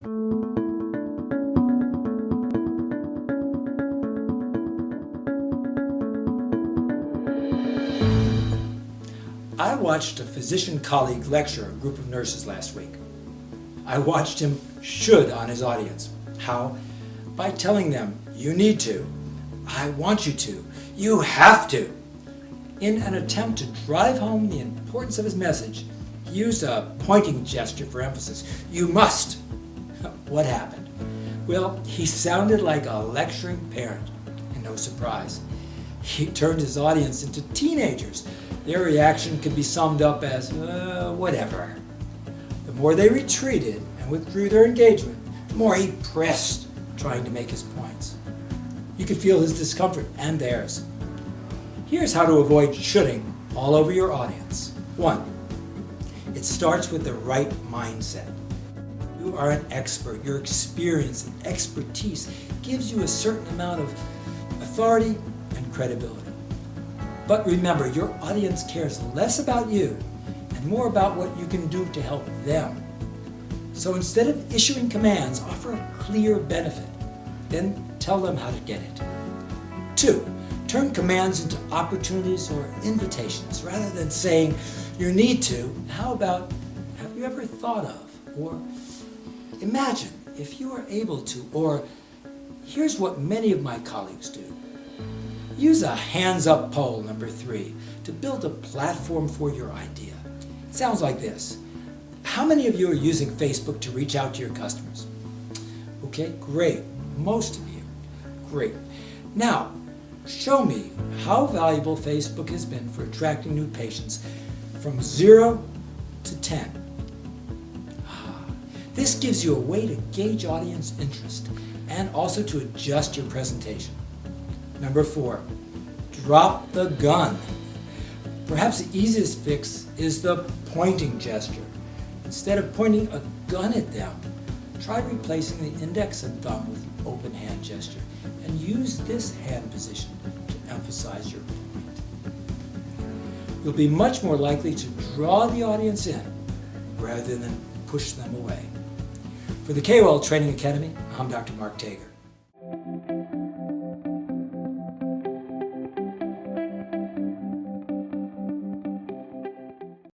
I watched a physician colleague lecture a group of nurses last week. I watched him should on his audience. How? By telling them, you need to, I want you to, you have to. In an attempt to drive home the importance of his message, he used a pointing gesture for emphasis. You must. What happened? Well, he sounded like a lecturing parent, and no surprise. He turned his audience into teenagers. Their reaction could be summed up as, whatever. The more they retreated and withdrew their engagement, the more he pressed, trying to make his points. You could feel his discomfort and theirs. Here's how to avoid shoulding all over your audience. 1. It starts with the right mindset. You are an expert. Your experience and expertise gives you a certain amount of authority and credibility. But remember, your audience cares less about you and more about what you can do to help them. So instead of issuing commands, offer a clear benefit. Then tell them how to get it. 2. Turn commands into opportunities or invitations. Rather than saying, you need to, how about, have you ever thought of? Or imagine if you are able to. Or here's what many of my colleagues do. Use a hands-up poll, number 3, to build a platform for your idea. It sounds like this. How many of you are using Facebook to reach out to your customers? Okay, great. Most of you. Great. Now, show me how valuable Facebook has been for attracting new patients from 0 to 10. This gives you a way to gauge audience interest and also to adjust your presentation. Number 4, drop the gun. Perhaps the easiest fix is the pointing gesture. Instead of pointing a gun at them, try replacing the index and thumb with an open hand gesture and use this hand position to emphasize your point. You'll be much more likely to draw the audience in rather than push them away. For the KOL Training Academy, I'm Dr. Mark Tager.